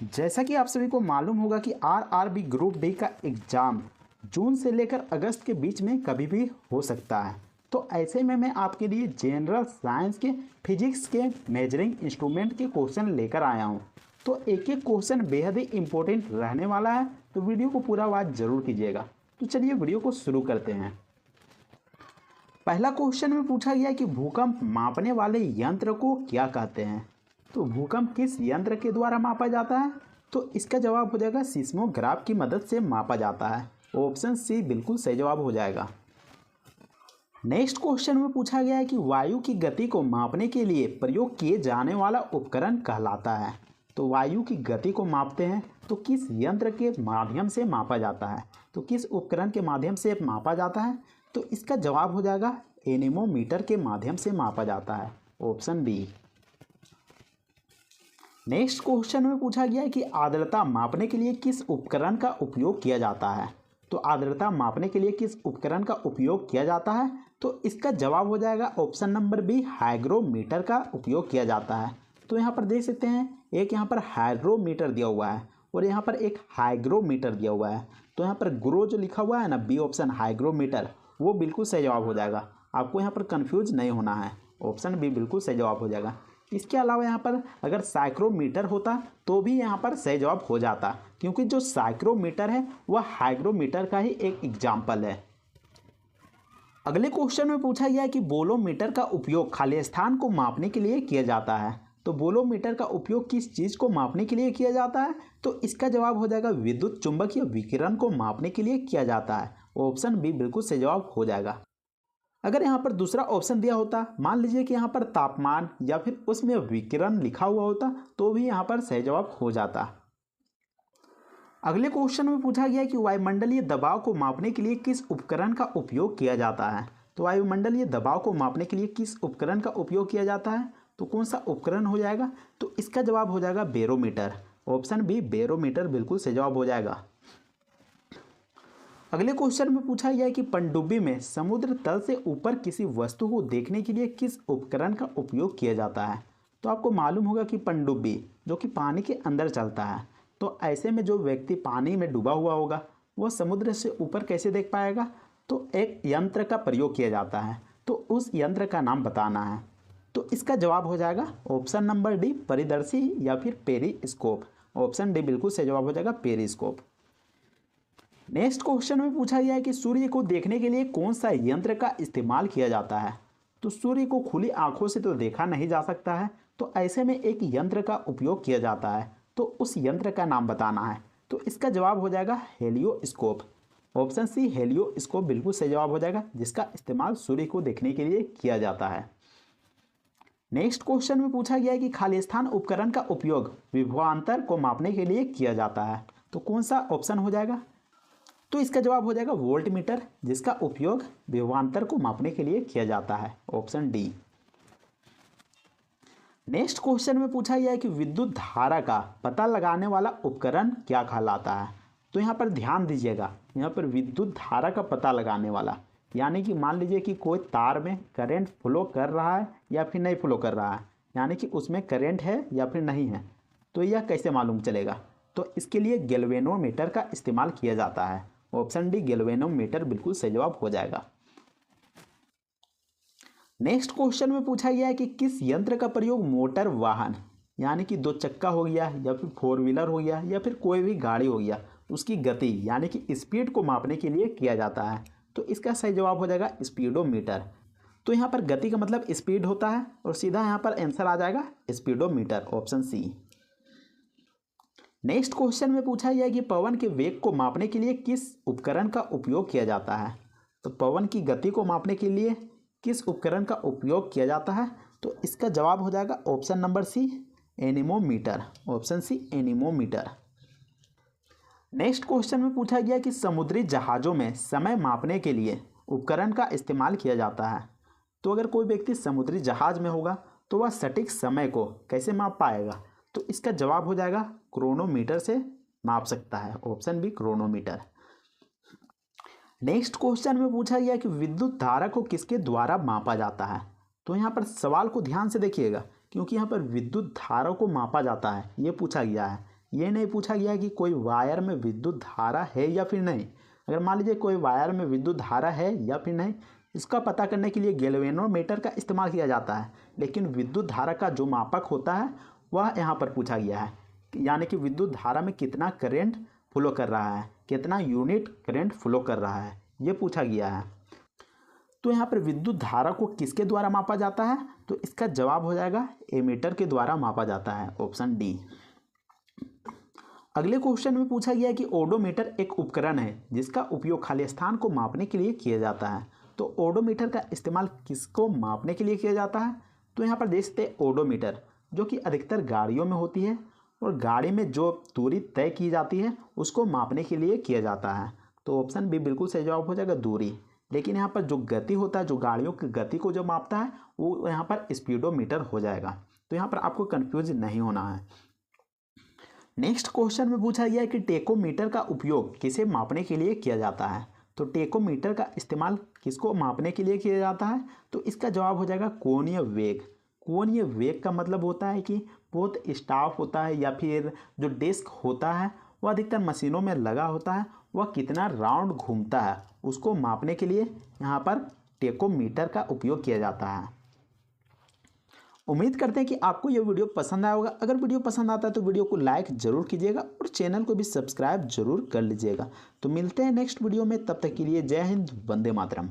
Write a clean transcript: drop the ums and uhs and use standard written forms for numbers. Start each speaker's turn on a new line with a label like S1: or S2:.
S1: जैसा कि आप सभी को मालूम होगा कि आरआरबी ग्रुप डी का एग्ज़ाम जून से लेकर अगस्त के बीच में कभी भी हो सकता है। तो ऐसे में मैं आपके लिए जनरल साइंस के फिजिक्स के मेजरिंग इंस्ट्रूमेंट के क्वेश्चन लेकर आया हूं। तो एक एक क्वेश्चन बेहद ही इम्पोर्टेंट रहने वाला है, तो वीडियो को पूरा वॉच जरूर कीजिएगा। तो चलिए वीडियो को शुरू करते हैं। पहला क्वेश्चन में पूछा गया कि भूकंप मापने वाले यंत्र को क्या कहते हैं। तो भूकंप किस यंत्र के द्वारा मापा जाता है? तो इसका जवाब हो जाएगा सिस्मोग्राफ की मदद से मापा जाता है। ऑप्शन सी बिल्कुल सही जवाब हो जाएगा। नेक्स्ट क्वेश्चन में पूछा गया है कि वायु की गति को मापने के लिए प्रयोग किए जाने वाला उपकरण कहलाता है। तो वायु की गति को मापते हैं तो किस यंत्र के माध्यम से मापा जाता है? तो किस उपकरण के माध्यम से मापा जाता है? तो इसका जवाब हो जाएगा एनेमोमीटर के माध्यम से मापा जाता है। Option B. नेक्स्ट क्वेश्चन में पूछा गया है कि आर्द्रता मापने के लिए किस उपकरण का उपयोग किया जाता है। तो आर्द्रता मापने के लिए किस उपकरण का उपयोग किया जाता है? तो इसका जवाब हो जाएगा ऑप्शन नंबर बी, हाइग्रोमीटर का उपयोग किया जाता है। तो यहाँ पर देख सकते हैं, एक यहाँ पर हाइड्रोमीटर दिया हुआ है और यहाँ पर एक हाइग्रोमीटर दिया हुआ है। तो यहाँ पर ग्रो जो लिखा हुआ है ना, बी ऑप्शन हाइग्रोमीटर, वो बिल्कुल सही जवाब हो जाएगा। आपको यहाँ पर कंफ्यूज नहीं होना है, ऑप्शन बी बिल्कुल सही जवाब हो जाएगा। इसके अलावा यहाँ पर अगर साइक्रोमीटर होता तो भी यहाँ पर सही जवाब हो जाता, क्योंकि जो साइक्रोमीटर है वह हाइग्रोमीटर का ही एक एग्जाम्पल है। अगले क्वेश्चन में पूछा गया है कि बोलोमीटर का उपयोग खाली स्थान को मापने के लिए किया जाता है। तो बोलोमीटर का उपयोग किस चीज़ को मापने के लिए किया जाता है? तो इसका जवाब हो जाएगा विद्युत चुंबकीय विकिरण को मापने के लिए किया जाता है। ऑप्शन बी बिल्कुल सही जवाब हो जाएगा। अगर यहाँ पर दूसरा ऑप्शन दिया होता, मान लीजिए कि यहाँ पर तापमान या फिर उसमें विकिरण लिखा हुआ होता, तो भी यहाँ पर सही जवाब हो जाता। अगले क्वेश्चन में पूछा गया कि वायुमंडलीय दबाव को मापने के लिए किस उपकरण का उपयोग किया जाता है। तो वायुमंडलीय दबाव को मापने के लिए किस उपकरण का उपयोग किया जाता है? तो कौन सा उपकरण हो जाएगा? तो इसका जवाब हो जाएगा बैरोमीटर। ऑप्शन बी बैरोमीटर बिल्कुल सही जवाब हो जाएगा। अगले क्वेश्चन में पूछा गया है कि पनडुब्बी में समुद्र तल से ऊपर किसी वस्तु को देखने के लिए किस उपकरण का उपयोग किया जाता है। तो आपको मालूम होगा कि पनडुब्बी जो कि पानी के अंदर चलता है, तो ऐसे में जो व्यक्ति पानी में डूबा हुआ होगा वह समुद्र से ऊपर कैसे देख पाएगा? तो एक यंत्र का प्रयोग किया जाता है, तो उस यंत्र का नाम बताना है। तो इसका जवाब हो जाएगा ऑप्शन नंबर डी, परिदर्शी या फिर पेरिस्कोप। ऑप्शन डी बिल्कुल सही जवाब हो जाएगा, पेरिस्कोप। नेक्स्ट क्वेश्चन में पूछा गया है कि सूर्य को देखने के लिए कौन सा यंत्र का इस्तेमाल किया जाता है। तो सूर्य को खुली आंखों से तो देखा नहीं जा सकता है, तो ऐसे में एक यंत्र का उपयोग किया जाता है, तो उस यंत्र का नाम बताना है। तो इसका जवाब हो जाएगा हेलियोस्कोप। ऑप्शन सी हेलियोस्कोप बिल्कुल सही जवाब हो जाएगा, जिसका इस्तेमाल सूर्य को देखने के लिए किया जाता है। नेक्स्ट क्वेश्चन में पूछा गया है कि खालिस्तान उपकरण का उपयोग विभवांतर को मापने के लिए किया जाता है। तो कौन सा ऑप्शन हो जाएगा? तो इसका जवाब हो जाएगा वोल्टमीटर, जिसका उपयोग विभवांतर को मापने के लिए किया जाता है। Option D. नेक्स्ट क्वेश्चन में पूछा गया है कि विद्युत धारा का पता लगाने वाला उपकरण क्या कहलाता है। तो यहाँ पर ध्यान दीजिएगा, यहाँ पर विद्युत धारा का पता लगाने वाला, यानी कि मान लीजिए कि कोई तार में करंट फ्लो कर रहा है या फिर नहीं फ्लो कर रहा है, यानी कि उसमें करंट है या फिर नहीं है, तो यह कैसे मालूम चलेगा? तो इसके लिए गैल्वेनोमीटर का इस्तेमाल किया जाता है। ऑप्शन डी गैल्वेनोमीटर बिल्कुल सही जवाब हो जाएगा। नेक्स्ट क्वेश्चन में पूछा गया है कि किस यंत्र का प्रयोग मोटर वाहन, यानी कि दो चक्का हो गया या फिर फोर व्हीलर हो गया या फिर कोई भी गाड़ी हो गया, उसकी गति यानी कि स्पीड को मापने के लिए किया जाता है। तो इसका सही जवाब हो जाएगा स्पीडोमीटर। तो यहाँ पर गति का मतलब स्पीड होता है और सीधा यहाँ पर आंसर आ जाएगा speedometer. Option C. Next question में पूछा गया है कि पवन के वेग को मापने के लिए किस उपकरण का उपयोग किया जाता है। तो पवन की गति को मापने के लिए किस उपकरण का उपयोग किया जाता है? तो इसका जवाब हो जाएगा option number C, anemometer. Option C anemometer. Next question में पूछा गया कि समुद्री जहाज़ों में समय मापने के लिए उपकरण का इस्तेमाल किया जाता है। तो अगर कोई व्यक्ति समुद्री जहाज़ में होगा तो वह सटीक समय को कैसे माप पाएगा? तो इसका जवाब हो जाएगा क्रोनोमीटर से माप सकता है। Option B chronometer. Next question में पूछा गया कि विद्युत धारा को किसके द्वारा मापा जाता है। तो यहाँ पर सवाल को ध्यान से देखिएगा, क्योंकि यहाँ पर विद्युत धारा को मापा जाता है ये पूछा गया है, ये नहीं पूछा गया कि कोई वायर में विद्युत धारा है या फिर नहीं। अगर मान लीजिए कोई वायर में विद्युत धारा है या फिर नहीं, इसका पता करने के लिए गैल्वेनोमीटर का इस्तेमाल किया जाता है, लेकिन विद्युत धारा का जो मापक होता है वह यहाँ पर पूछा गया है, यानी कि विद्युत धारा में कितना करंट फ्लो कर रहा है, कितना यूनिट करंट फ्लो कर रहा है, ये पूछा गया है। तो यहाँ पर विद्युत धारा को किसके द्वारा मापा जाता है, तो इसका जवाब हो जाएगा एमीटर के द्वारा मापा जाता है, ऑप्शन डी। अगले क्वेश्चन में पूछा गया है कि ओडोमीटर एक उपकरण है जिसका उपयोग खाली स्थान को मापने के लिए किया जाता है। तो ओडोमीटर का इस्तेमाल किसको मापने के लिए किया जाता है, तो यहाँ पर देख सकते हैं ओडोमीटर जो कि अधिकतर गाड़ियों में होती है और गाड़ी में जो दूरी तय की जाती है उसको मापने के लिए किया जाता है। तो ऑप्शन बी बिल्कुल सही जवाब हो जाएगा, दूरी। लेकिन यहाँ पर जो गति होता है, जो गाड़ियों की गति को जो मापता है वो यहाँ पर स्पीडोमीटर हो जाएगा। तो यहाँ पर आपको कंफ्यूज नहीं होना है। नेक्स्ट क्वेश्चन में पूछा गया है कि टेकोमीटर का उपयोग किसे मापने के लिए किया जाता है। तो टेकोमीटर का इस्तेमाल किसको मापने के लिए किया जाता है, तो इसका जवाब हो जाएगा कोणीय वेग। कोणीय वेग का मतलब होता है कि बहुत स्टाफ होता है या फिर जो डेस्क होता है वह अधिकतर मशीनों में लगा होता है, वह कितना राउंड घूमता है उसको मापने के लिए यहाँ पर टेकोमीटर का उपयोग किया जाता है। उम्मीद करते हैं कि आपको यह वीडियो पसंद आया होगा। अगर वीडियो पसंद आता है तो वीडियो को लाइक ज़रूर कीजिएगा और चैनल को भी सब्सक्राइब जरूर कर लीजिएगा। तो मिलते हैं नेक्स्ट वीडियो में, तब तक के लिए जय हिंद, वंदे मातरम।